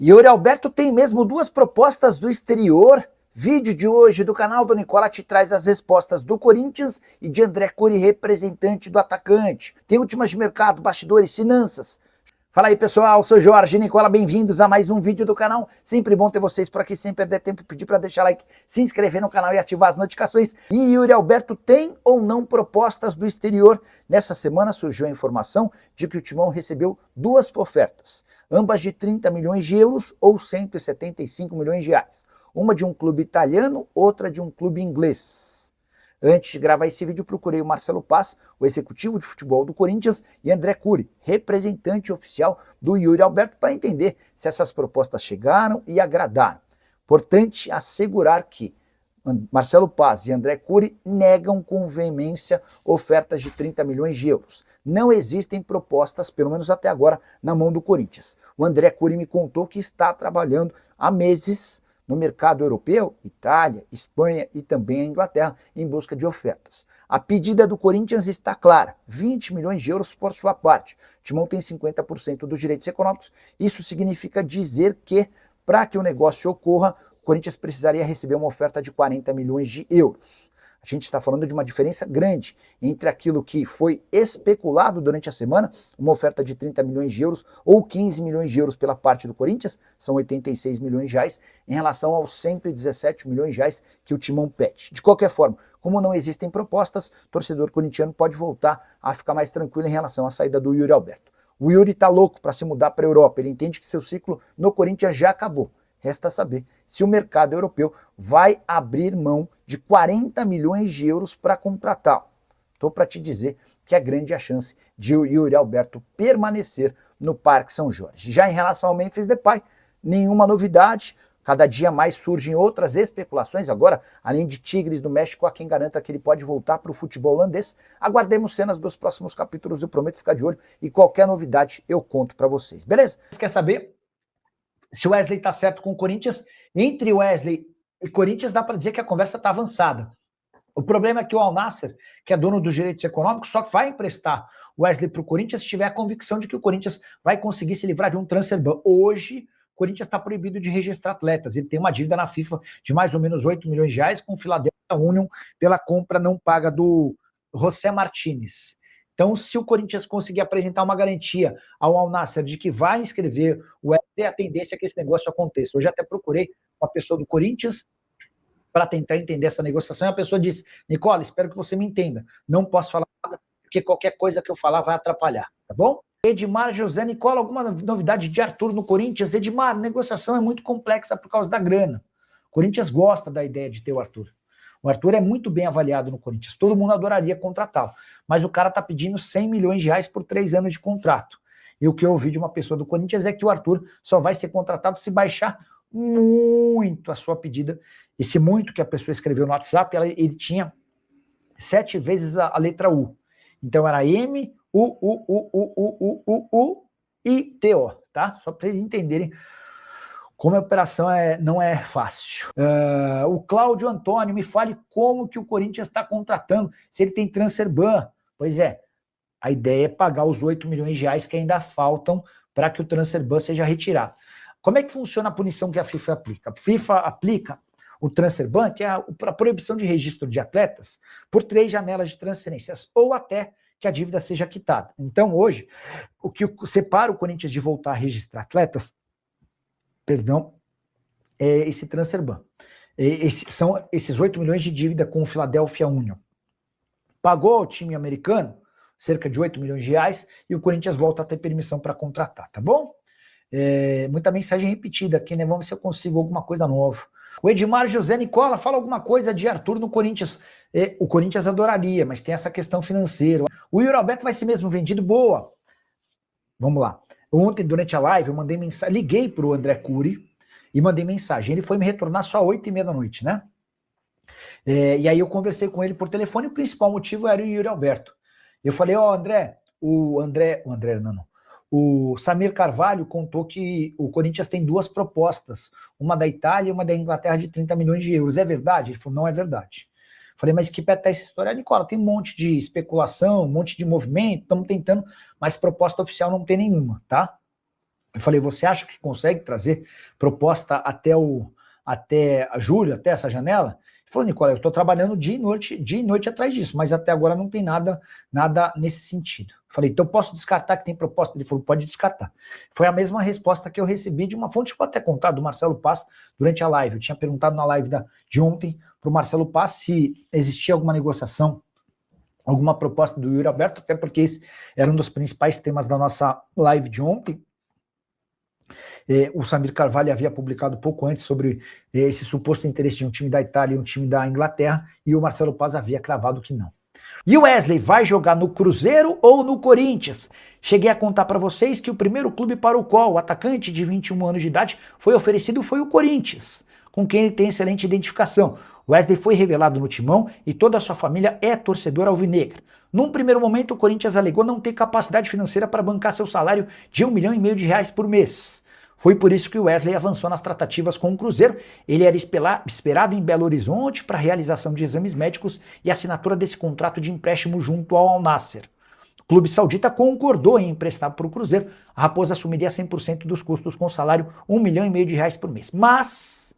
Yuri Alberto tem mesmo duas propostas do exterior? Vídeo de hoje do canal do Nicola te traz as respostas do Corinthians e de André Curi, representante do atacante. Tem últimas de mercado, bastidores, finanças. Fala aí pessoal, sou Jorge Nicola, bem-vindos a mais um vídeo do canal. Sempre bom ter vocês por aqui, sem perder tempo, pedir para deixar like, se inscrever no canal e ativar as notificações. E Yuri Alberto tem ou não propostas do exterior? Nessa semana surgiu a informação de que o Timão recebeu duas ofertas, ambas de 30 milhões de euros ou 175 milhões de reais. Uma de um clube italiano, outra de um clube inglês. Antes de gravar esse vídeo, procurei o Marcelo Paz, o executivo de futebol do Corinthians, e André Curi, representante oficial do Yuri Alberto, para entender se essas propostas chegaram e agradaram. Importante assegurar que Marcelo Paz e André Curi negam com veemência ofertas de 30 milhões de euros. Não existem propostas, pelo menos até agora, na mão do Corinthians. O André Curi me contou que está trabalhando há meses no mercado europeu, Itália, Espanha e também a Inglaterra, em busca de ofertas. A pedida do Corinthians está clara, 20 milhões de euros por sua parte. O Timão tem 50% dos direitos econômicos. Isso significa dizer que, para que o negócio ocorra, o Corinthians precisaria receber uma oferta de 40 milhões de euros. A gente está falando de uma diferença grande entre aquilo que foi especulado durante a semana, uma oferta de 30 milhões de euros ou 15 milhões de euros pela parte do Corinthians, são 86 milhões de reais, em relação aos 117 milhões de reais que o Timão pede. De qualquer forma, como não existem propostas, o torcedor corintiano pode voltar a ficar mais tranquilo em relação à saída do Yuri Alberto. O Yuri está louco para se mudar para a Europa, ele entende que seu ciclo no Corinthians já acabou. Resta saber se o mercado europeu vai abrir mão de 40 milhões de euros para contratá-lo. Estou para te dizer que é grande a chance de o Yuri Alberto permanecer no Parque São Jorge. Já em relação ao Memphis Depay, nenhuma novidade. Cada dia mais surgem outras especulações. Agora, além de Tigres do México, há quem garanta que ele pode voltar para o futebol holandês. Aguardemos cenas dos próximos capítulos, eu prometo ficar de olho e qualquer novidade eu conto para vocês. Beleza? Quer saber se o Wesley está certo com o Corinthians? Entre Wesley e Corinthians dá para dizer que a conversa está avançada. O problema é que o Al Nassr, que é dono dos direitos econômicos, só vai emprestar o Wesley para o Corinthians se tiver a convicção de que o Corinthians vai conseguir se livrar de um transfer ban. Hoje, o Corinthians está proibido de registrar atletas. Ele tem uma dívida na FIFA de mais ou menos 8 milhões de reais com o Philadelphia Union pela compra não paga do José Martínez. Então, se o Corinthians conseguir apresentar uma garantia ao Al Nassr de que vai inscrever o Wesley, a tendência é que esse negócio aconteça. Hoje até procurei uma pessoa do Corinthians para tentar entender essa negociação, e a pessoa disse: Nicola, espero que você me entenda, não posso falar nada, porque qualquer coisa que eu falar vai atrapalhar, tá bom? Edmar José, Nicola, alguma novidade de Arthur no Corinthians? Edmar, a negociação é muito complexa por causa da grana. O Corinthians gosta da ideia de ter o Arthur. O Arthur é muito bem avaliado no Corinthians, todo mundo adoraria contratá-lo, mas o cara está pedindo 100 milhões de reais por 3 anos de contrato. E o que eu ouvi de uma pessoa do Corinthians é que o Arthur só vai ser contratado se baixar muito a sua pedida. Esse muito que a pessoa escreveu no WhatsApp, ele tinha 7 vezes a letra U. Então era M, U, I, T, O, tá? Só para vocês entenderem como a operação não é fácil. O Cláudio Antônio, me fale como que o Corinthians está contratando, se ele tem transfer ban. Pois é, a ideia é pagar os 8 milhões de reais que ainda faltam para que o transfer ban seja retirado. Como é que funciona a punição que a FIFA aplica? A FIFA aplica o transfer ban, que é a proibição de registro de atletas, por 3 janelas de transferências, ou até que a dívida seja quitada. Então, hoje, o que separa o Corinthians de voltar a registrar atletas, é esse transfer ban. São esses 8 milhões de dívida com o Philadelphia Union. Pagou ao time americano cerca de 8 milhões de reais e o Corinthians volta a ter permissão para contratar, tá bom? Muita mensagem repetida aqui, né? Vamos ver se eu consigo alguma coisa nova. O Edmar José, Nicola, fala alguma coisa de Arthur no Corinthians. O Corinthians adoraria, mas tem essa questão financeira. O Yuri Alberto vai ser mesmo vendido? Boa. Vamos lá. Ontem, durante a live, eu mandei mensagem, liguei para o André Curi e mandei mensagem. Ele foi me retornar só às 8h30 da noite, né? E aí eu conversei com ele por telefone, o principal motivo era o Yuri Alberto. Eu falei, o Samir Carvalho contou que o Corinthians tem 2 propostas, uma da Itália e uma da Inglaterra de 30 milhões de euros. É verdade? Ele falou, não é verdade. Falei, mas que pé tá essa história? Nicola, tem um monte de especulação, um monte de movimento, estamos tentando, mas proposta oficial não tem nenhuma, tá? Eu falei, você acha que consegue trazer proposta até julho, até essa janela? Ele falou, Nicola, eu estou trabalhando dia e noite atrás disso, mas até agora não tem nada nesse sentido. Eu falei, então posso descartar que tem proposta? Ele falou, pode descartar. Foi a mesma resposta que eu recebi de uma fonte que eu vou até contar, do Marcelo Paz, durante a live. Eu tinha perguntado na live de ontem para o Marcelo Paz se existia alguma negociação, alguma proposta do Yuri Alberto, até porque esse era um dos principais temas da nossa live de ontem. O Samir Carvalho havia publicado pouco antes sobre esse suposto interesse de um time da Itália e um time da Inglaterra, e o Marcelo Paz havia cravado que não. E o Wesley vai jogar no Cruzeiro ou no Corinthians? Cheguei a contar para vocês que o primeiro clube para o qual o atacante de 21 anos de idade foi oferecido foi o Corinthians, com quem ele tem excelente identificação. Wesley foi revelado no Timão e toda a sua família é torcedora alvinegra. Num primeiro momento, o Corinthians alegou não ter capacidade financeira para bancar seu salário de R$1,5 milhão por mês. Foi por isso que o Wesley avançou nas tratativas com o Cruzeiro. Ele era esperado em Belo Horizonte para a realização de exames médicos e assinatura desse contrato de empréstimo junto ao Al Nassr. O clube saudita concordou em emprestar para o Cruzeiro. A Raposa assumiria 100% dos custos com salário R$1,5 milhão por mês. Mas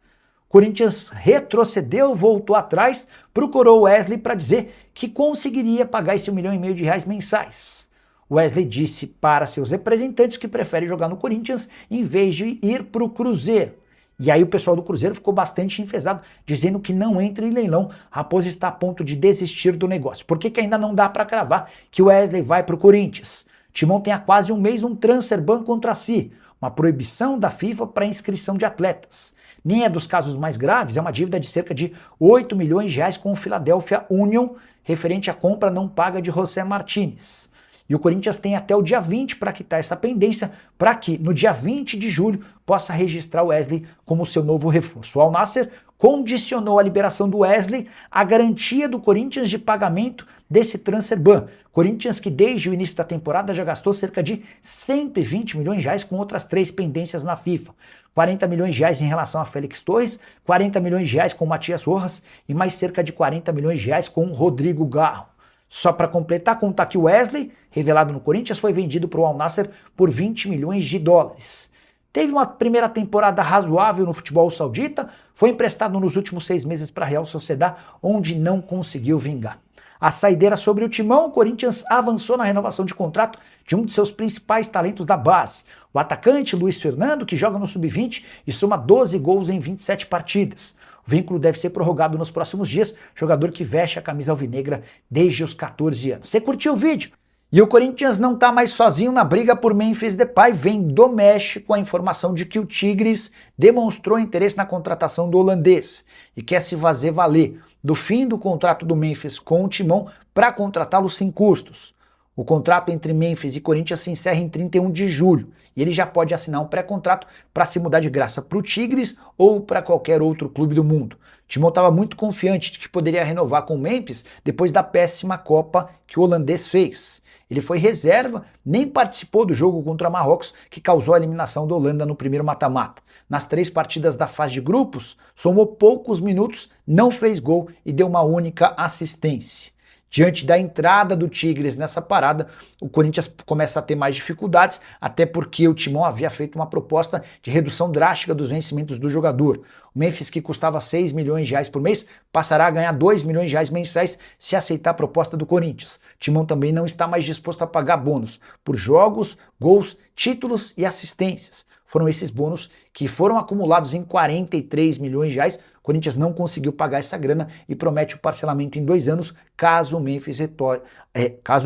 o Corinthians retrocedeu, voltou atrás, procurou o Wesley para dizer que conseguiria pagar esse R$1,5 milhão mensais. Wesley disse para seus representantes que prefere jogar no Corinthians em vez de ir para o Cruzeiro. E aí o pessoal do Cruzeiro ficou bastante enfesado, dizendo que não entra em leilão. A Raposa está a ponto de desistir do negócio. Por que ainda não dá para cravar que o Wesley vai para o Corinthians? Timão tem há quase um mês um transfer ban contra si, uma proibição da FIFA para inscrição de atletas. Nem é dos casos mais graves, é uma dívida de cerca de R$8 milhões com o Philadelphia Union, referente à compra não paga de José Martínez. E o Corinthians tem até o dia 20 para quitar essa pendência, para que no dia 20 de julho possa registrar o Wesley como seu novo reforço. O Al Nassr condicionou a liberação do Wesley à garantia do Corinthians de pagamento desse transfer ban. Corinthians que desde o início da temporada já gastou cerca de R$120 milhões com outras 3 pendências na FIFA. R$40 milhões em relação a Félix Torres, R$40 milhões com Matias Rojas e mais cerca de R$40 milhões com Rodrigo Garro. Só para completar, contar que o Wesley, revelado no Corinthians, foi vendido para o Al Nassr por $20 milhões. Teve uma primeira temporada razoável no futebol saudita, foi emprestado nos últimos 6 meses para a Real Sociedad, onde não conseguiu vingar. A saideira sobre o Timão, o Corinthians avançou na renovação de contrato de um de seus principais talentos da base, o atacante Luiz Fernando, que joga no Sub-20 e soma 12 gols em 27 partidas. O vínculo deve ser prorrogado nos próximos dias, jogador que veste a camisa alvinegra desde os 14 anos. Você curtiu o vídeo? E o Corinthians não está mais sozinho na briga por Memphis Depay. Vem do México a informação de que o Tigres demonstrou interesse na contratação do holandês e quer se fazer valer do fim do contrato do Memphis com o Timão para contratá-lo sem custos. O contrato entre Memphis e Corinthians se encerra em 31 de julho e ele já pode assinar um pré-contrato para se mudar de graça para o Tigres ou para qualquer outro clube do mundo. O Timão estava muito confiante de que poderia renovar com o Memphis depois da péssima Copa que o holandês fez. Ele foi reserva, nem participou do jogo contra Marrocos, que causou a eliminação da Holanda no primeiro mata-mata. Nas 3 partidas da fase de grupos, somou poucos minutos, não fez gol e deu uma única assistência. Diante da entrada do Tigres nessa parada, o Corinthians começa a ter mais dificuldades, até porque o Timão havia feito uma proposta de redução drástica dos vencimentos do jogador. O Memphis, que custava R$6 milhões por mês, passará a ganhar R$2 milhões mensais se aceitar a proposta do Corinthians. O Timão também não está mais disposto a pagar bônus por jogos, gols, títulos e assistências. Foram esses bônus que foram acumulados em R$43 milhões. O Corinthians não conseguiu pagar essa grana e promete o parcelamento em 2 anos caso o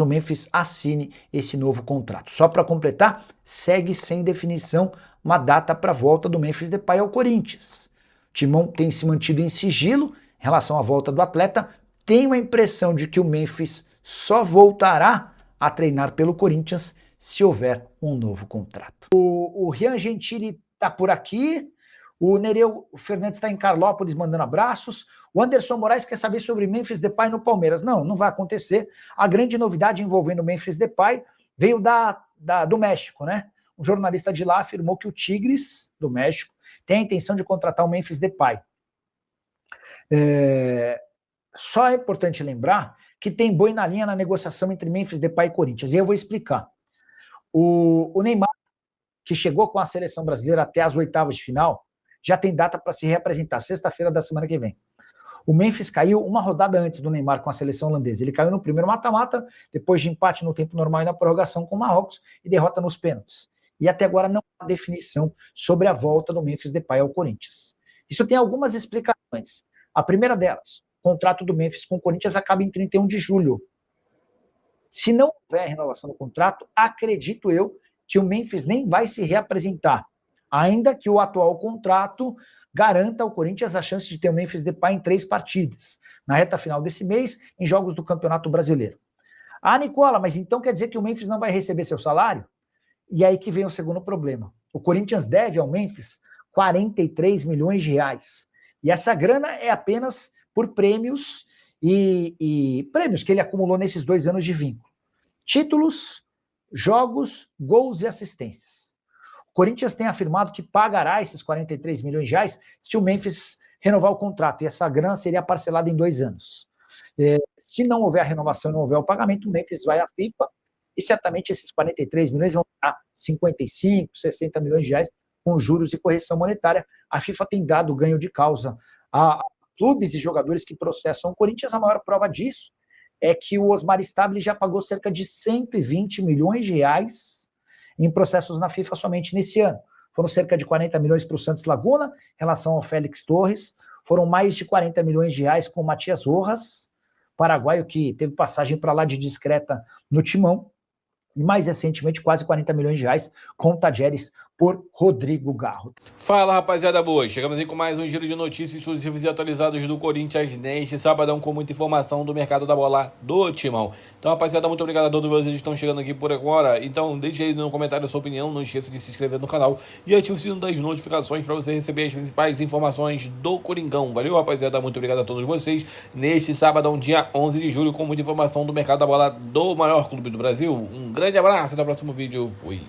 Memphis assine esse novo contrato. Só para completar, segue sem definição uma data para a volta do Memphis Depay ao Corinthians. O Timão tem se mantido em sigilo em relação à volta do atleta. Tenho a impressão de que o Memphis só voltará a treinar pelo Corinthians se houver um novo contrato. O Rian Gentili está por aqui, o Nereu Fernandes está em Carlópolis mandando abraços, o Anderson Moraes quer saber sobre Memphis Depay no Palmeiras. Não vai acontecer. A grande novidade envolvendo o Memphis Depay veio do México, né? Um jornalista de lá afirmou que o Tigres do México tem a intenção de contratar o Memphis Depay. Só é importante lembrar que tem boi na linha na negociação entre Memphis Depay e Corinthians, e eu vou explicar. O Neymar, que chegou com a seleção brasileira até as oitavas de final, já tem data para se reapresentar, sexta-feira da semana que vem. O Memphis caiu uma rodada antes do Neymar com a seleção holandesa. Ele caiu no primeiro mata-mata, depois de empate no tempo normal e na prorrogação com o Marrocos e derrota nos pênaltis. E até agora não há definição sobre a volta do Memphis Depay ao Corinthians. Isso tem algumas explicações. A primeira delas, o contrato do Memphis com o Corinthians acaba em 31 de julho. Se não houver renovação do contrato, acredito eu que o Memphis nem vai se reapresentar, ainda que o atual contrato garanta ao Corinthians a chance de ter o Memphis Depay em 3 partidas, na reta final desse mês, em jogos do Campeonato Brasileiro. Ah, Nicola, mas então quer dizer que o Memphis não vai receber seu salário? E aí que vem o segundo problema. O Corinthians deve ao Memphis 43 milhões de reais. E essa grana é apenas por prêmios e prêmios que ele acumulou nesses 2 anos de vínculo. Títulos, jogos, gols e assistências. O Corinthians tem afirmado que pagará esses 43 milhões de reais se o Memphis renovar o contrato, e essa grana seria parcelada em 2 anos. Se não houver a renovação e não houver o pagamento, o Memphis vai à FIFA e certamente esses 43 milhões vão dar 55, 60 milhões de reais com juros e correção monetária. A FIFA tem dado ganho de causa a clubes e jogadores que processam o Corinthians. A maior prova disso é que o Osmar Stabile já pagou cerca de 120 milhões de reais em processos na FIFA somente nesse ano. Foram cerca de 40 milhões para o Santos Laguna, em relação ao Félix Torres. Foram mais de 40 milhões de reais com o Matias Rojas, paraguaio que teve passagem para lá de discreta no Timão. E mais recentemente, quase 40 milhões de reais com o Tajeres por Rodrigo Garro. Fala, rapaziada boa, chegamos aí com mais um giro de notícias exclusivos e atualizados do Corinthians neste sabadão, com muita informação do mercado da bola do Timão. Então, rapaziada, muito obrigado a todos vocês que estão chegando aqui por agora. Então, deixe aí no comentário a sua opinião, não esqueça de se inscrever no canal e ative o sino das notificações para você receber as principais informações do Coringão. Valeu, rapaziada, muito obrigado a todos vocês neste sabadão, dia 11 de julho, com muita informação do mercado da bola do maior clube do Brasil. Um grande abraço, até o próximo vídeo, fui!